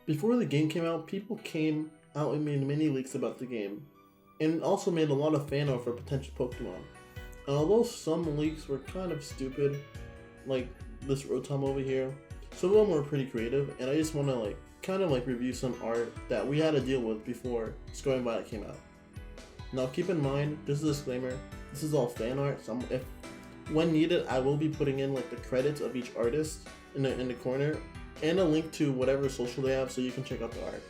Before the game came out, people came out and made many leaks about the game, and also made a lot of fan art for potential Pokemon. And although some leaks were kind of stupid, like this Rotom over here, some of them were pretty creative, and I just want to kind of review some art that we had to deal with before Scoring Violet came out. Now keep in mind, this is a disclaimer, this is all fan art, so if when needed I will be putting in the credits of each artist in the corner, and a link to whatever social they have so you can check out the art.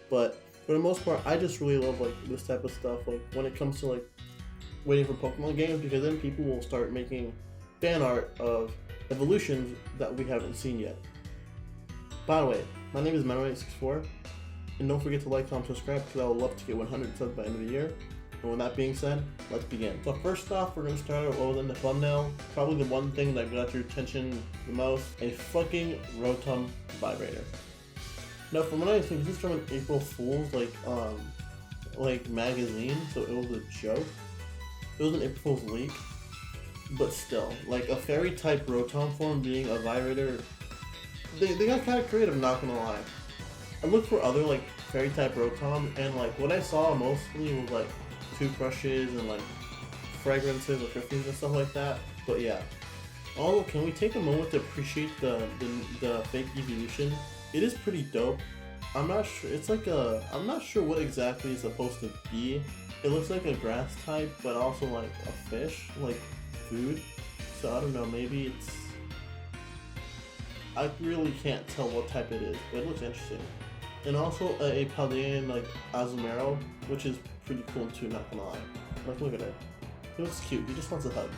But for the most part, I just really love this type of stuff, when it comes to waiting for Pokemon games, because then people will start making fan art of evolutions that we haven't seen yet. By the way, my name is Fanart, and don't forget to like, comment, subscribe, because I would love to get 100 subs by the end of the year. And with that being said, let's begin. So first off, we're going to start out with the thumbnail. Probably the one thing that got your attention the most, a fucking Rotom vibrator. Now from what I think, this is from an April Fool's magazine, so it was a joke. It was an April Fool's leak, but still, a fairy type Rotom form being a vibrator, they got kind of creative, not gonna lie. I looked for other fairy type Rotom, and what I saw mostly was toothbrushes and fragrances or perfumes and stuff like that. But yeah. Also, can we take a moment to appreciate the fake evolution? It is pretty dope. I'm not sure. It's I'm not sure what exactly it's supposed to be. It looks like a grass type, but also a fish, food. So I don't know. Maybe it's. I really can't tell what type it is, but it looks interesting. And also a Paldean Azumarill, which is pretty cool too, not gonna lie. Look at it. It looks cute. He just wants a hug.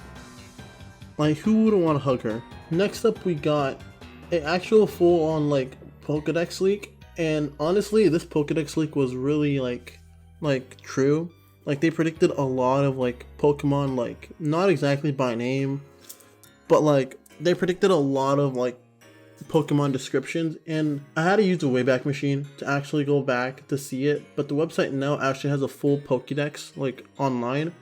Who wouldn't want to hug her? Next up, we got an actual full-on Pokedex leak, and honestly, this Pokedex leak was really true. They predicted a lot of Pokemon, not exactly by name, but they predicted a lot of Pokemon descriptions, and I had to use the Wayback Machine to actually go back to see it, but the website now actually has a full Pokedex online.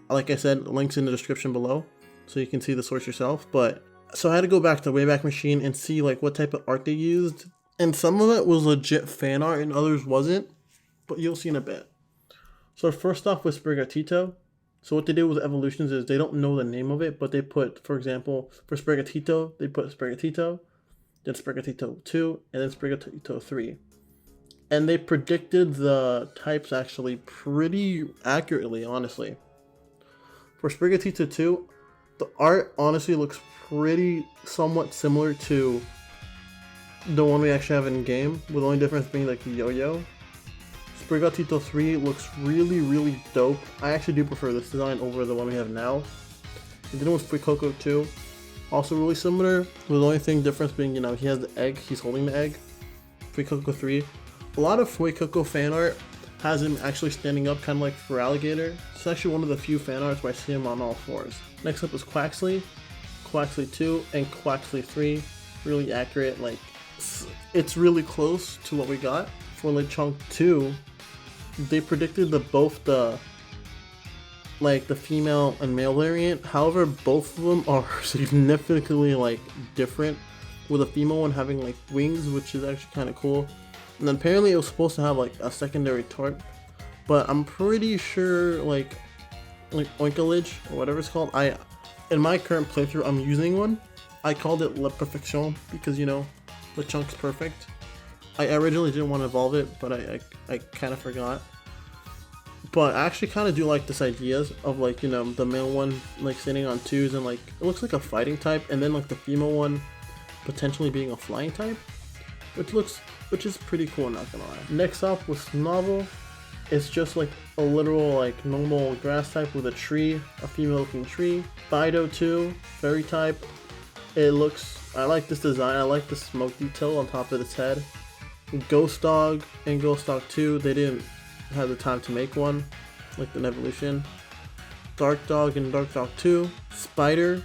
Like I said, links in the description below so you can see the source yourself. But so I had to go back to the Wayback Machine and see what type of art they used, and some of it was legit fan art and others wasn't, but you'll see in a bit. So first off with Sprigatito. So what they did with evolutions is they don't know the name of it, but they put, for example, for Sprigatito, they put Sprigatito, then Sprigatito 2, and then Sprigatito 3. And they predicted the types actually pretty accurately, honestly. For Sprigatito 2, the art honestly looks pretty somewhat similar to the one we actually have in game, with the only difference being the yo-yo. Sprigatito 3 looks really dope. I actually do prefer this design over the one we have now. And then with Fuecoco 2, also really similar, with the only difference being, he has the egg, he's holding the egg. Fuecoco 3. A lot of Fuecoco fan art has him actually standing up, kind of like Feraligatr. It's actually one of the few fan arts where I see him on all fours. Next up is Quaxly, Quaxly 2, and Quaxly 3. Really accurate, it's really close to what we got. For Lechonk 2, they predicted both the female and male variant. However, both of them are significantly different, with the female one having wings, which is actually kind of cool. And then apparently it was supposed to have a secondary torque, but I'm pretty sure Oinkalage or whatever it's called. In my current playthrough, I'm using one. I called it La Perfection because Lechonk's perfect. I originally didn't want to evolve it, but I kind of forgot. But I actually kind of do like this idea of the male one sitting on twos and it looks like a fighting type, and then the female one potentially being a flying type, which is pretty cool, not gonna lie. Next up with Snovel, it's just a literal normal grass type with a tree, a female looking tree. Fido 2, fairy type. I like this design. I like the smoke detail on top of its head. Ghost Dog and Ghost Dog 2, they didn't have the time to make one, an evolution. Dark Dog and Dark Dog 2. Spider,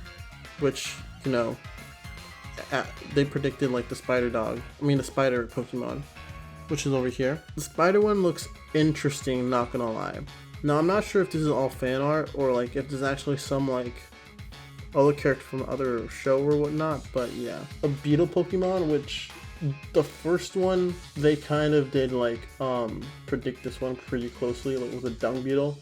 which, they predicted the spider Pokemon, which is over here. The spider one looks interesting, not gonna lie. Now I'm not sure if this is all fan art or if there's actually some other character from the other show or whatnot, but yeah. A beetle Pokemon, which The first one, they kind of did like predict this one pretty closely. Like, it was a dung beetle.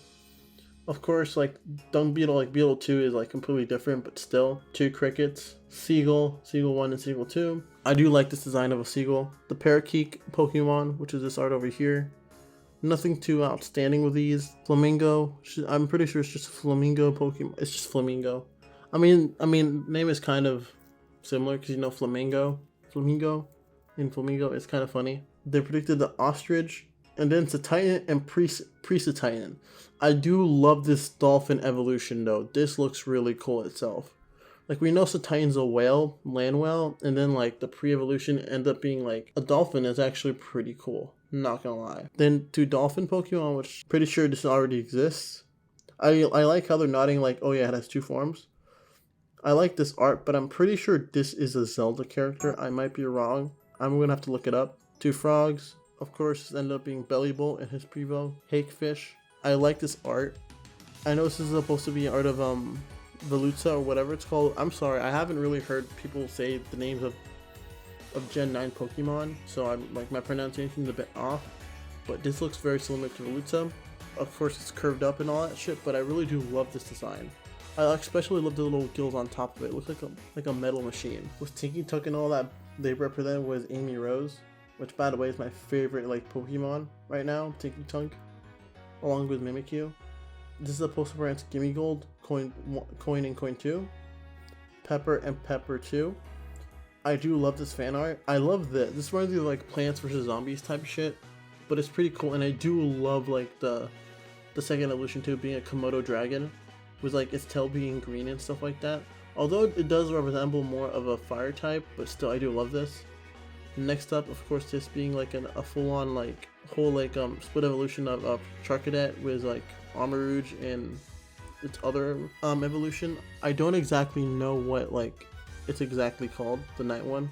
Of course, like dung beetle, like beetle 2 is like completely different, but still. 2 crickets, seagull 1 and seagull 2. I do like this design of a seagull. The parakeet Pokemon, which is this art over here. Nothing too outstanding with these. Flamingo, I'm pretty sure it's just a flamingo Pokemon. It's just flamingo. I mean, name is kind of similar because you know flamingo, and flamingo is kind of funny. They predicted the ostrich, and then Titan and Titan. I do love this dolphin evolution though. This looks really cool itself. Like, we know Titan's a whale, land whale, and then like the pre-evolution end up being like a dolphin is actually pretty cool. Not gonna lie. Then 2 dolphin Pokemon, which pretty sure this already exists. I like how they're nodding like, oh yeah, it has 2 forms. I like this art, but I'm pretty sure this is a Zelda character. I might be wrong. I'm gonna have to look it up. 2 frogs. Of course, ended up being Bellybolt and his Prevo. Hakefish. I like this art. I know this is supposed to be art of Veluza or whatever it's called. I'm sorry, I haven't really heard people say the names of Gen 9 Pokemon, so I'm like, my pronunciation's a bit off. But this looks very similar to Veluza. Of course, it's curved up and all that shit, but I really do love this design. I especially love the little gills on top of it. It looks like a metal machine. With Tinky Tunk and all that they represented was Amy Rose, which by the way is my favorite like Pokemon right now, Tinky Tunk, along with Mimikyu. This is a poster branch Gimme Gold, Coin and Coin 2, Pepper and Pepper 2. I do love this fan art. I love this. This reminds me of like Plants vs Zombies type of shit, but it's pretty cool, and I do love like the second evolution too, being a Komodo dragon, with like its tail being green and stuff like that. Although it does resemble more of a fire type, but still I do love this. Next up, of course, this being like a full-on like whole like split evolution of Charcadet with like Armarouge and its other evolution. I don't exactly know what like it's exactly called, the night one.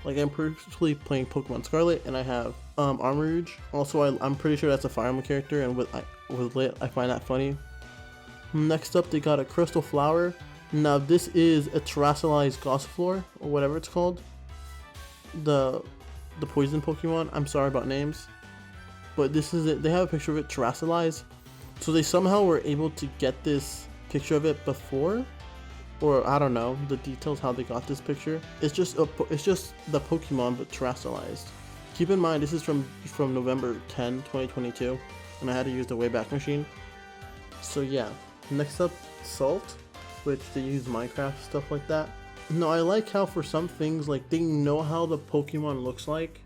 Like, I'm personally playing Pokemon Scarlet and I have Armarouge. Also, I'm pretty sure that's a Fire Emblem character, and with Lit, I find that funny. Next up, they got a Crystal Flower. Now, this is a terrestrialized Gossifleur, or whatever it's called. The poison Pokemon. I'm sorry about names, but this is it. They have a picture of it terrestrialized, so they somehow were able to get this picture of it before, or I don't know the details how they got this picture. It's just the Pokemon but terrestrialized. Keep in mind this is from November 10, 2022, and I had to use the Wayback Machine. So yeah. Next up, Salt, which they use Minecraft stuff like that. No, I like how for some things, like, they know how the Pokemon looks like.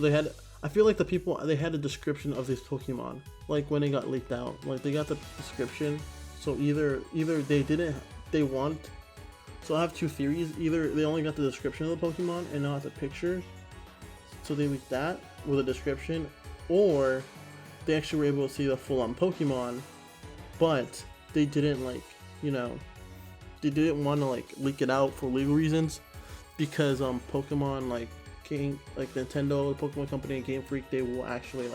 I feel like the people, they had a description of this Pokemon, like when it got leaked out. Like, they got the description, so either so I have 2 theories. Either they only got the description of the Pokemon and not the picture, so they leaked that with a description, or they actually were able to see the full-on Pokemon, but they didn't they didn't want to like leak it out for legal reasons, because Pokemon like Nintendo, the Pokemon Company, and Game Freak, they will actually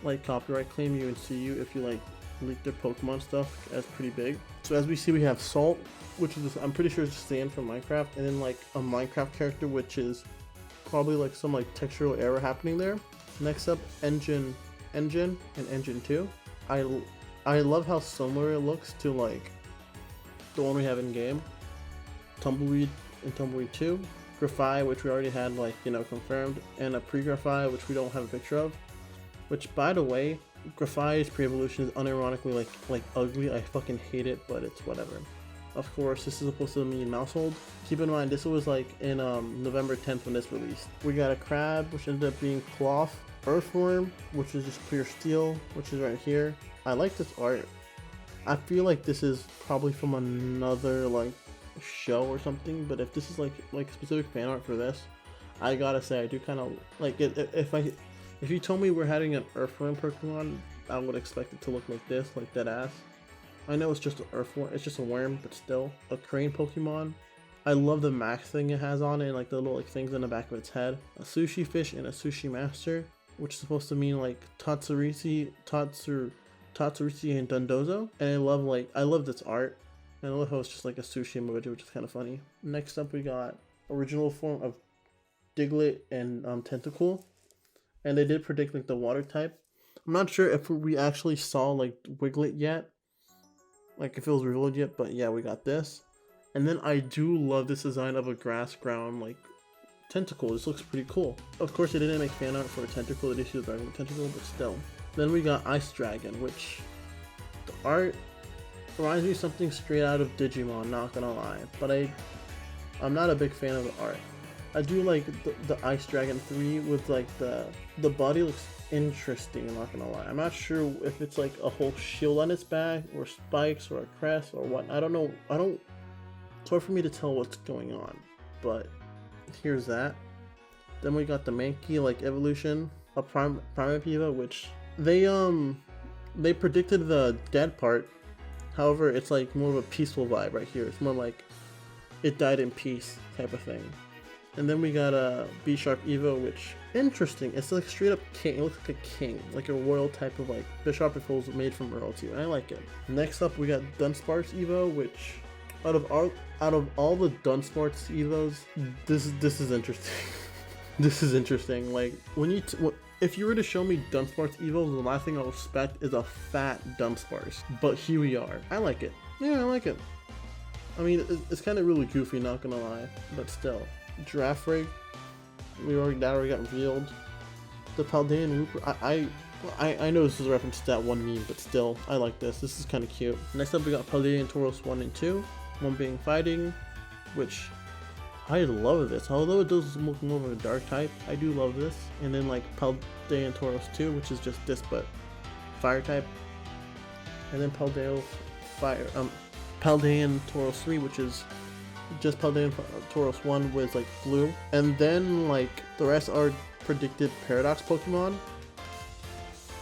like copyright claim you and sue you if you like leak their Pokemon stuff. That's pretty big. So as we see, we have Salt, which is I'm pretty sure it's sand from Minecraft, and then like a Minecraft character, which is probably like some like textural error happening there. Next up, Engine and Engine 2. I love how similar it looks to like the one we have in game. Tumbleweed and Tumbleweed 2. Grafai, which we already had confirmed, and a pre-Grafai, which we don't have a picture of. Which, by the way, Grafai's pre-evolution is unironically like ugly. I fucking hate it, but it's whatever. Of course, this is supposed to mean Mousehold. Keep in mind, this was like in November 10th when this released. We got a Crab, which ended up being Cloth. Earthworm, which is just pure steel, which is right here. I like this art. I feel like this is probably from another like show or something, but if this is like specific fan art for this, I gotta say I do kind of like it. If you told me we're having an Earthworm Pokemon, I would expect it to look like this, like that ass. I know it's just an Earthworm, it's just a worm, but still. A Crane Pokemon. I love the max thing it has on it, like the little things in the back of its head. A Sushi Fish and a Sushi Master, which is supposed to mean like Tatsurisi and Dundozo. And I love this art. And I love how it's just like a sushi emoji, which is kind of funny. Next up, we got original form of Diglett and Tentacool, and they did predict like the water type. I'm not sure if we actually saw like Wiglet yet, like if it was revealed yet, but yeah, we got this. And then I do love this design of a grass ground like tentacle. This looks pretty cool. Of course, they didn't make fan art for a tentacle. They issued a regular tentacle, but still. Then we got Ice Dragon, which the art reminds me of something straight out of Digimon. Not gonna lie, but I'm not a big fan of the art. I do like the Ice Dragon 3 with like the body looks interesting. I'm not gonna lie. I'm not sure if it's like a whole shield on its back or spikes or a crest or what. I don't know. It's hard for me to tell what's going on, but here's that. Then we got the Mankey like evolution of Primitiva, which they predicted the dead part. However, it's like more of a peaceful vibe right here. It's more like it died in peace type of thing. And then we got a B-Sharp Evo, which interesting. It's like straight up king. It looks like a king, like a royal type of like Bishop if it was made from royalty. And I like it. Next up, we got Dunsparce Evo, which out of all the Dunsparce Evos, this is interesting. This is interesting. Like if you were to show me Dunsparce Evos, the last thing I'll expect is a fat Dunsparce. But here we are. I like it. Yeah, I like it. I mean, it's kind of really goofy, not gonna lie, but still. Giraffe Rig, that already got revealed. The Paldean Wooper, I know this is a reference to that one meme, but still, I like this. This is kind of cute. Next up, we got Paldean Tauros 1 and 2. One being fighting, which I love this. Although it does look more of a dark type, I do love this. And then like Paldean Tauros 2, which is just this but fire type. And then Paldean Tauros 3, which is just Paldean Tauros 1 with like blue. And then like the rest are predicted Paradox Pokemon,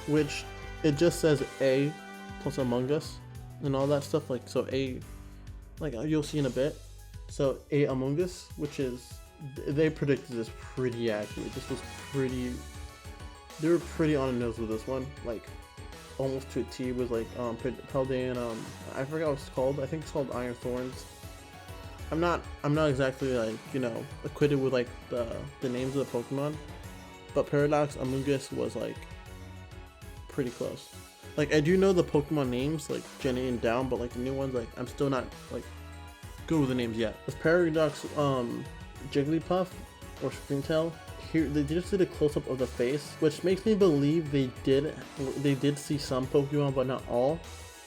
which it just says A plus Among Us and all that stuff. Like, so A, like you'll see in a bit. So A Among Us, which is, they predicted this pretty accurately. This was pretty, they were pretty on the nose with this one, like almost to a T. With like Paldean, I forgot what it's called. I think it's called Iron Thorns. I'm not exactly like, you know, acquitted with like the names of the Pokemon, but Paradox Among Us was like pretty close. Like I do know the Pokemon names like Gen 8 and down, but like the new ones, like I'm still not like good with the names yet. With Paradox Jigglypuff or Springtail, here they just did a close-up of the face, which makes me believe they did see some Pokemon but not all.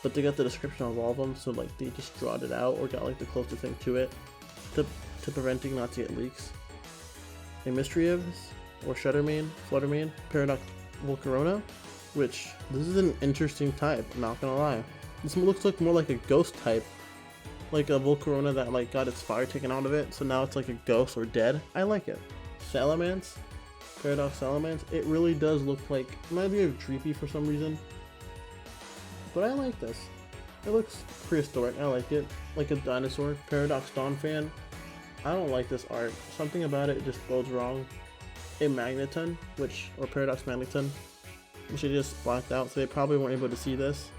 But they got the description of all of them, so like they just drawed it out or got like the closest thing to it to preventing not to get leaks. A Mystery or Fluttermane, Paradox Volcarona, which this is an interesting type, I'm not gonna lie. This looks like more like a ghost type, like a Volcarona that like got its fire taken out of it, so now it's like a ghost or dead. I like it. Salamence, Paradox Salamence, it really does look like, it reminds me of Dreepy for some reason. But I like this. It looks prehistoric. I like it. Like a dinosaur. Paradox Donphan. I don't like this art. Something about it just bodes wrong. A Magneton, or Paradox Magneton, which they just blacked out, so they probably weren't able to see this.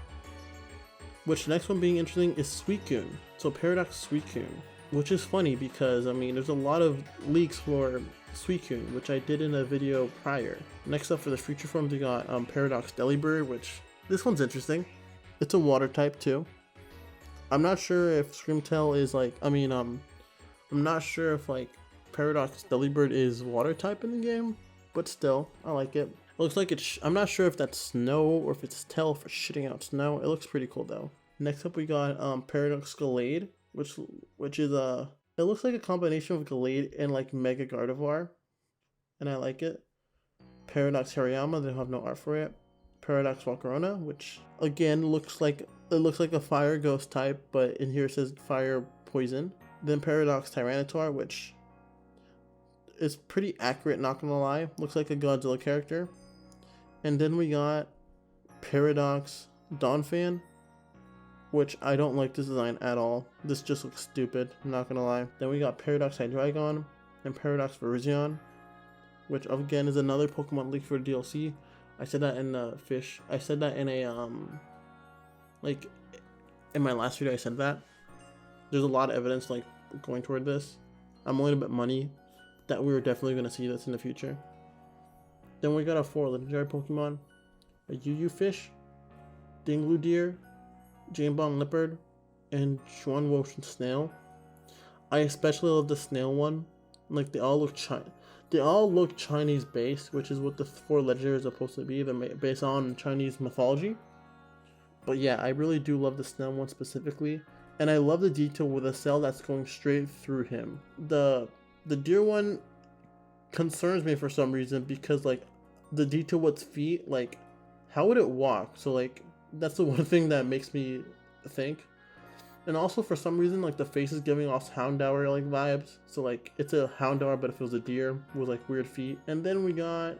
Which, the next one being interesting is Suicune. So Paradox Suicune, which is funny because, I mean, there's a lot of leaks for Suicune, which I did in a video prior. Next up for the future forms, we got Paradox Delibird, which, this one's interesting. It's a water type too. I'm not sure if Screamtail is like, I'm not sure if like Paradox Delibird is water type in the game, but still, I like it. It looks like it's, I'm not sure if that's snow or if it's tail for shitting out snow. It looks pretty cool though. Next up we got Paradox Gallade, which is it looks like a combination of Gallade and like Mega Gardevoir, and I like it. Paradox Hariyama, they have no art for it. Paradox Volcarona, which again looks like a fire ghost type, but in here it says fire poison. Then Paradox Tyranitar, which is pretty accurate, not gonna lie. Looks like a Godzilla character. And then we got Paradox Donphan, which I don't like this design at all. This just looks stupid, I'm not gonna lie. Then we got Paradox Hydreigon and Paradox Virizion, which again is another Pokemon leak for DLC. I said that in I said that in a like in my last video. I said that there's a lot of evidence like going toward this. I'm willing to bet money that we were definitely going to see this in the future. Then we got our 4 legendary Pokemon. A Yu Fish, Dinglu Deer, Jambon Leopard, and Chuan Wotion Snail. I especially love the snail one. Like, they all look Chinese based, which is what the 4 legendaries are supposed to be. They're based on Chinese mythology. But yeah, I really do love the snail one specifically. And I love the detail with a cell that's going straight through him. The deer one concerns me for some reason, because like the detail with its feet, like how would it walk? So like that's the one thing that makes me think. And also for some reason, like the face is giving off Houndour like vibes. So like it's a Houndour, but if it was a deer with like weird feet. And then we got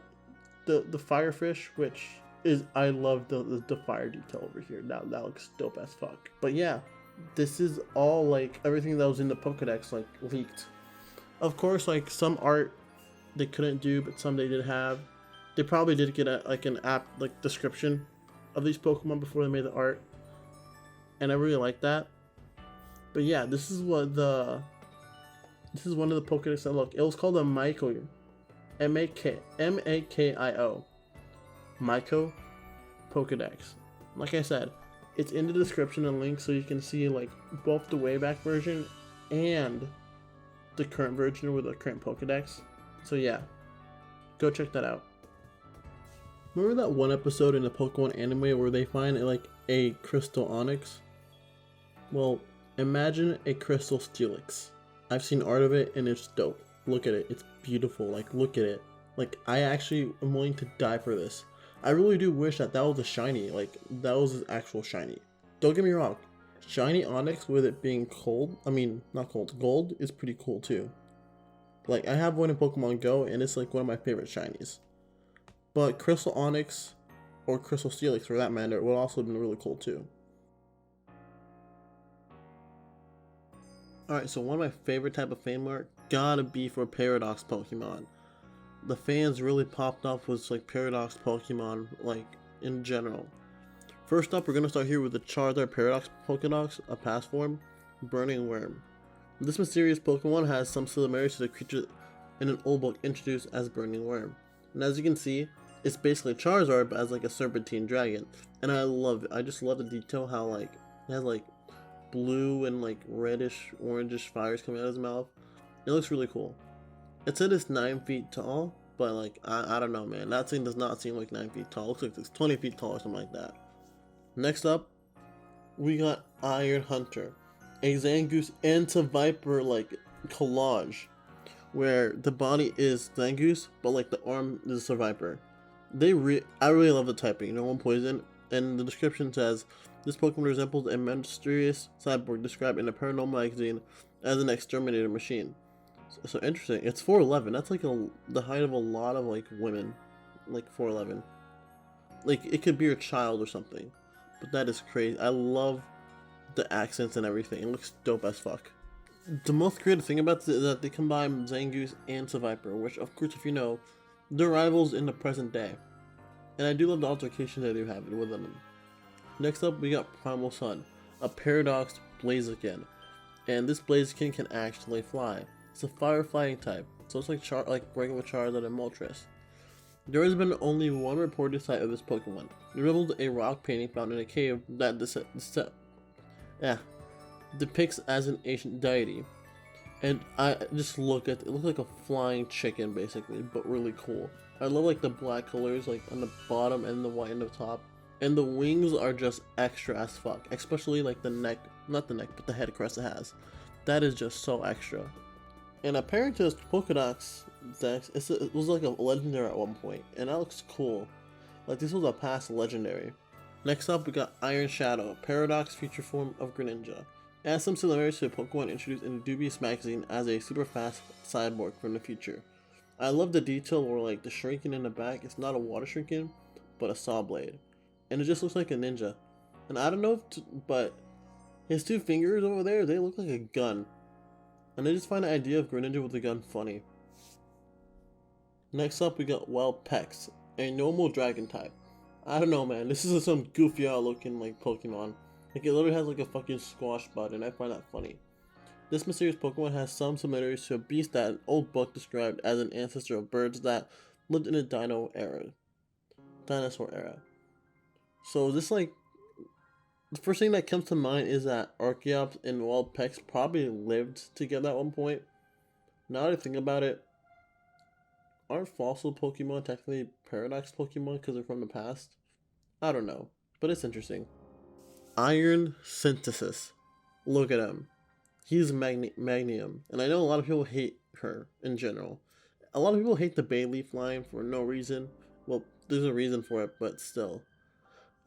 the Firefish, which is, I love the fire detail over here. That looks dope as fuck. But yeah, this is all like everything that was in the Pokedex like leaked. Of course, like some art they couldn't do, but some they did have. They probably did get an app like description of these Pokemon before they made the art, and I really like that. But yeah, this is one of the Pokedex that look. It was called a Maiko, M-A-K-I-O, Maiko Pokedex. Like I said, it's in the description and link, so you can see like both the way back version and the current version with the current Pokedex. So yeah, go check that out. Remember that one episode in the Pokemon anime where they find like a crystal Onyx? Well, imagine a crystal Steelix. I've seen art of it and it's dope. Look at it, it's beautiful. Like, look at it. Like, I actually am willing to die for this. I really do wish that was a shiny. Like, that was an actual shiny. Don't get me wrong, shiny Onyx with it being cold, I mean, not cold, gold is pretty cool too. Like, I have one in Pokemon Go and it's like one of my favorite shinies. But Crystal Onyx, or Crystal Steelix for that matter, would also have been really cool too. Alright, so one of my favorite type of fan art gotta be for Paradox Pokemon. The fans really popped off with like Paradox Pokemon, like in general. First up, we're gonna start here with the Charizard Paradox Pokedex, a past form, Burning Worm. This mysterious Pokemon has some similarities to the creature in an old book introduced as Burning Worm. And as you can see, it's basically Charizard but as like a serpentine dragon. And I love it. I just love the detail how like it has like blue and like reddish, orangish fires coming out of his mouth. It looks really cool. It said it's 9 feet tall, but like I don't know, man. That thing does not seem like 9 feet tall. It looks like it's 20 feet tall or something like that. Next up, we got Iron Hunter, a Zangoose and Viper like collage, where the body is Zangoose, but like the arm is a Viper. I really love the typing. No one poison, and the description says this Pokemon resembles a mysterious cyborg described in a paranormal magazine as an exterminator machine. So interesting. It's 4'11". That's like the height of a lot of like women, like 4'11". Like it could be a child or something, but that is crazy. I love the accents and everything. It looks dope as fuck. The most creative thing about this is that they combine Zangoose and Viper, which of course, if you know, they're rivals in the present day. And I do love the altercation that they do have with them. Next up, we got Primal Sun, a Paradox Blaziken. And this Blaziken can actually fly. It's a fire flying type, so it's like regular Charizard and Moltres. There has been only one reported sight of this Pokemon. It resembles a rock painting found in a cave that depicts as an ancient deity. And I just look at it. It looks like a flying chicken basically, but really cool. I love like the black colors like on the bottom and the white on the top. And the wings are just extra as fuck, especially like the neck, not the neck, but the head crest it has. That is just so extra. And apparently this Pokedex Dex, it was like a legendary at one point, and that looks cool. Like this was a past legendary. Next up, we got Iron Shadow, a Paradox feature form of Greninja. It has some similarities to a Pokemon introduced in the Dubious magazine as a super fast cyborg from the future. I love the detail where like the shrinking in the back, it's not a water shrinking, but a saw blade. And it just looks like a ninja. And I don't know but his 2 fingers over there, they look like a gun. And I just find the idea of Greninja with a gun funny. Next up, we got Welpex, a normal dragon type. I don't know, man. This is some goofy out looking like Pokemon. Like it literally has like a fucking squash butt, and I find that funny. This mysterious Pokemon has some similarities to a beast that an old book described as an ancestor of birds that lived in a dinosaur era. So this like the first thing that comes to mind is that Archeops and Vulpix probably lived together at one point. Now that I think about it, aren't fossil Pokemon technically paradox Pokemon because they're from the past? I don't know, but it's interesting. Iron Synthesis. Look at him. He's Magnium, and I know a lot of people hate her in general. A lot of people hate the Bayleaf line for no reason. Well, there's a reason for it, but still.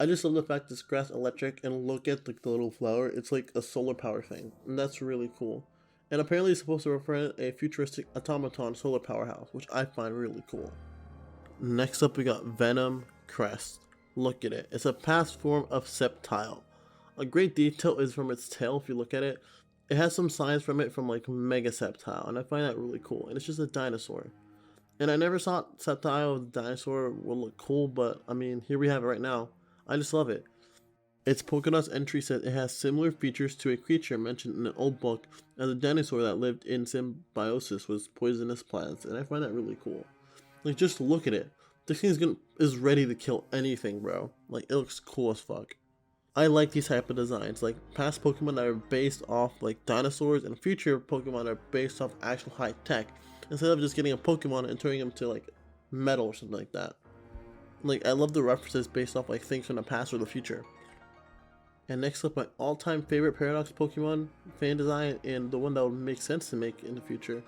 I just love the fact it's grass electric, and look at the little flower. It's like a solar power thing, and that's really cool. And apparently it's supposed to represent a futuristic automaton solar powerhouse, which I find really cool. Next up we got Venom Crest. Look at it. It's a past form of Sceptile. A great detail is from its tail if you look at it. It has some signs from it from like Mega Sceptile, and I find that really cool. And it's just a dinosaur. And I never thought Sceptile dinosaur would look cool, but I mean, here we have it right now. I just love it. Its Pokedex entry says it has similar features to a creature mentioned in an old book as a dinosaur that lived in symbiosis with poisonous plants, and I find that really cool. Like, just look at it. This thing is ready to kill anything, bro. Like, it looks cool as fuck. I like these type of designs, like past Pokemon that are based off like dinosaurs and future Pokemon that are based off actual high tech, instead of just getting a Pokemon and turning them to like metal or something like that. Like, I love the references based off like things from the past or the future. And next up, my all-time favorite Paradox Pokemon fan design, and the one that would make sense to make in the future,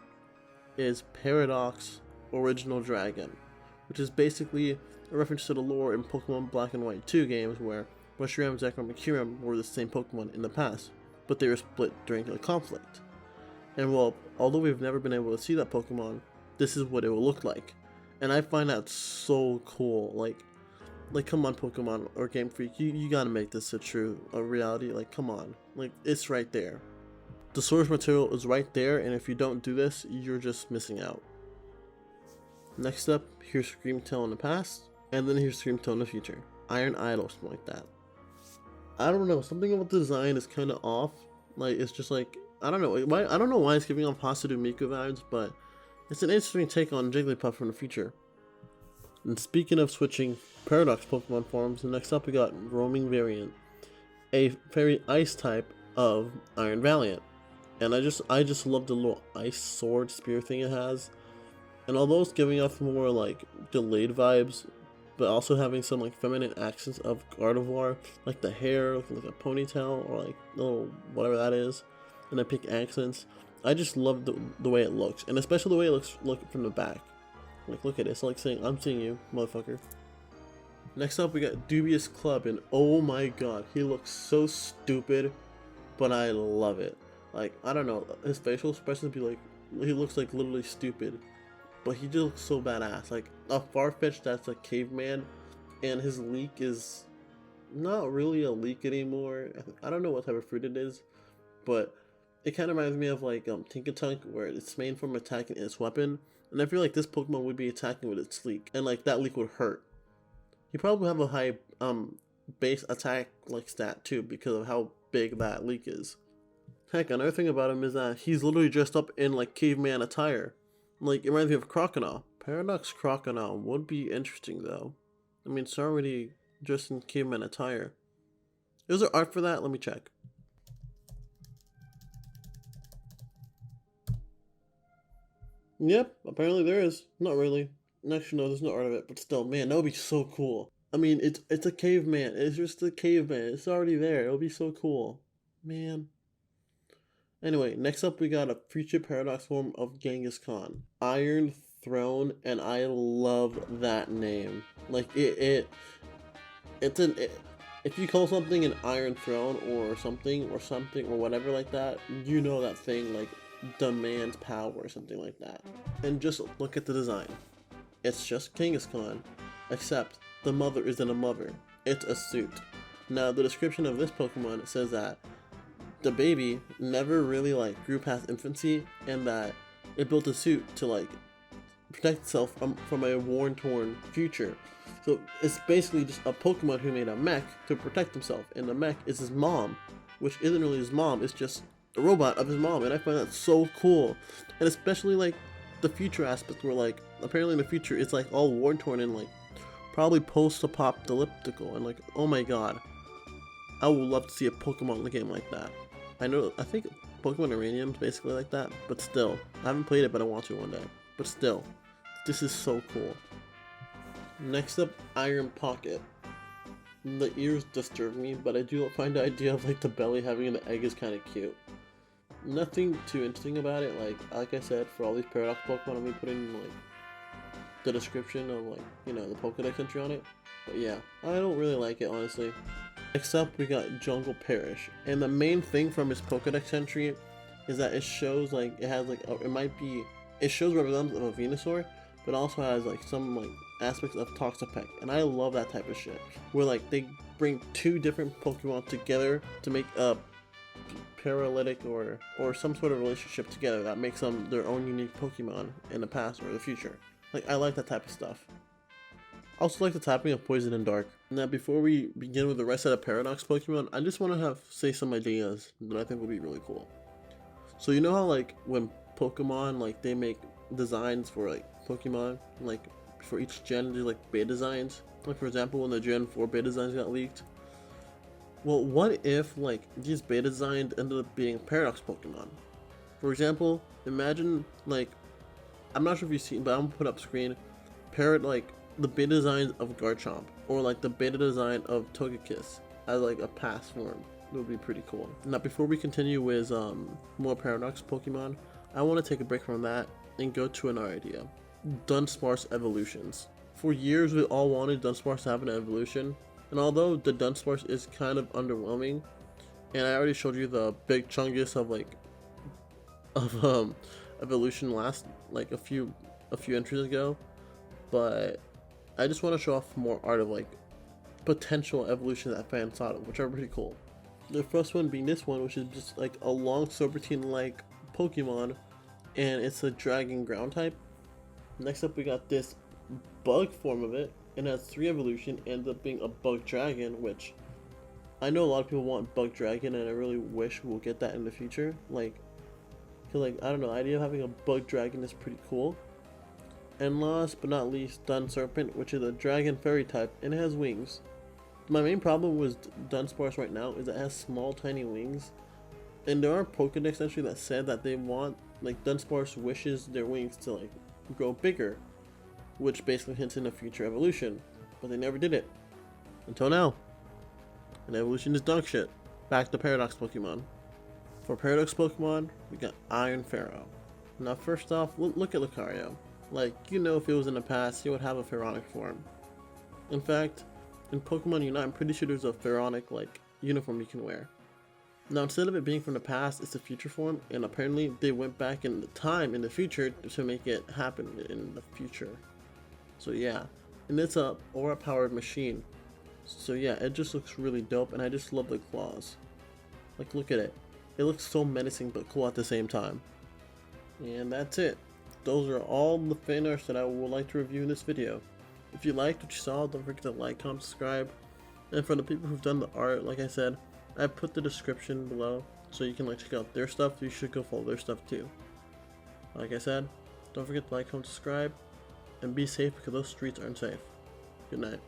is Paradox Original Dragon, which is basically a reference to the lore in Pokemon Black and White 2 games where Reshiram, Zekrom, and Kyurem were the same Pokemon in the past, but they were split during a conflict. And well, although we've never been able to see that Pokemon, this is what it will look like. And I find that so cool. Like come on, Pokemon or Game Freak, you gotta make this a reality. Like, come on, like, it's right there. The source material is right there, and if you don't do this, you're just missing out. Next up, here's Screamtail in the past, and then here's Screamtail in the future. Iron Idol, something like that. I don't know, something about the design is kind of off. Like, it's just like, I don't know why it's giving off Hasudu Miku vibes, but it's an interesting take on Jigglypuff from the future. And speaking of switching Paradox Pokemon forms, next up we got Roaming Variant, a fairy ice type of Iron Valiant. And I just love the little ice sword spear thing it has. And although it's giving off more like delayed vibes, but also having some like feminine accents of Gardevoir, like the hair, like a ponytail, or like little whatever that is, and the pink accents. I just love the way it looks, and especially the way it looks from the back. Like, look at it. It's like saying, "I'm seeing you, motherfucker." Next up, we got Dubious Club, and oh my god, he looks so stupid, but I love it. Like, I don't know, his facial expressions be like, he looks like literally stupid, but he just looks so badass. Like, a Farfetch'd that's a caveman, and his leek is not really a leek anymore. I don't know what type of fruit it is, but it kind of reminds me of like Tinkatunk, where its main form of attacking its weapon, and I feel like this Pokemon would be attacking with its leek, and like that leek would hurt. He probably have a high base attack like stat too because of how big that leek is. Heck, another thing about him is that he's literally dressed up in like caveman attire. Like, it reminds me of Crocodile. Paradox Crocodile would be interesting though. I mean, it's already dressed in caveman attire. Is there art for that? Let me check. Yep, apparently there is. Not really. Actually, no, there's no art of it, but still, man, that would be so cool. I mean, it's a caveman. It's just a caveman. It's already there. It'll be so cool. Man. Anyway, next up we got a future Paradox form of Kangishkhan. Iron Throne, and I love that name. Like, if you call something an Iron Throne or something or whatever like that, you know that thing like demands power or something like that. And just look at the design. It's just Kangishkhan, except the mother isn't a mother. It's a suit. Now, the description of this Pokemon says that the baby never really like grew past infancy, and that it built a suit to like protect itself from a worn-torn future. So it's basically just a Pokemon who made a mech to protect himself, and the mech is his mom, which isn't really his mom, it's just a robot of his mom, and I find that so cool. And especially like the future aspect, where like apparently in the future it's like all war torn and like probably post-apocalyptical, and like oh my god, I would love to see a Pokemon game like that. I think Pokemon Uranium is basically like that, but still, I haven't played it, but I want to one day. But still, this is so cool. Next up, Iron Pocket. The ears disturb me, but I do find the idea of like the belly having an egg is kind of cute. Nothing too interesting about it. Like I said, for all these Paradox Pokemon, I'll be putting like the description of like the Pokedex entry on it. But yeah, I don't really like it honestly. Next up, we got Jungle Parish, and the main thing from his Pokedex entry is that it shows like it has like it shows representatives of a Venusaur, but also has like some like aspects of Toxapex, and I love that type of shit. Where like they bring two different Pokemon together to make a paralytic or some sort of relationship together that makes them their own unique Pokemon in the past or the future. Like I like that type of stuff. I also like the tapping of Poison and Dark. Now before we begin with the rest of the Paradox Pokemon, I just want to say some ideas that I think would be really cool. So you know how like when Pokemon like they make designs for like Pokemon, like for each gen there's like beta designs? Like for example when the Gen 4 beta designs got leaked. Well, what if like these beta designs ended up being Paradox Pokemon? For example, imagine like, I'm not sure if you've seen, but I'm gonna put up screen, like the beta designs of Garchomp, or like the beta design of Togekiss as like a past form. It would be pretty cool. Now before we continue with more Paradox Pokemon, I want to take a break from that and go to another idea. Dunsparce evolutions. For years we all wanted Dunsparce to have an evolution, and although the Dunsparce is kind of underwhelming, and I already showed you the big chungus of evolution last like a few entries ago, but I just want to show off more art of like potential evolution that fans thought of, which are pretty cool. The first one being this one, which is just like a long Sobertine like Pokemon, and it's a dragon ground type. Next up we got this bug form of it, and has 3 evolution, ends up being a bug dragon, which I know a lot of people want bug dragon, and I really wish we'll get that in the future. Like, cause like I don't know, the idea of having a bug dragon is pretty cool. And last but not least, Dunserpent, which is a dragon fairy type, and it has wings. My main problem with Dunsparce right now is that it has small tiny wings, and there are Pokedex entries that said that they want, like Dunsparce wishes their wings to like grow bigger, which basically hints in a future evolution, but they never did it. Until now. And evolution is dog shit. Back to Paradox Pokemon. For Paradox Pokemon, we got Iron Pharaoh. Now first off, look at Lucario. Like, if it was in the past, he would have a pharaonic form. In fact, in Pokemon Unite, I'm pretty sure there's a pharaonic, like, uniform you can wear. Now, instead of it being from the past, it's the future form, and apparently they went back in the time in the future to make it happen in the future. So yeah, and it's a aura-powered machine. So yeah, it just looks really dope, and I just love the claws. Like, look at it. It looks so menacing but cool at the same time. And that's it. Those are all the fan arts that I would like to review in this video. If you liked what you saw, don't forget to like, comment, subscribe. And for the people who've done the art, like I said, I put the description below so you can like check out their stuff. You should go follow their stuff too. Like I said, don't forget to like, comment, subscribe, and be safe because those streets aren't safe. Good night.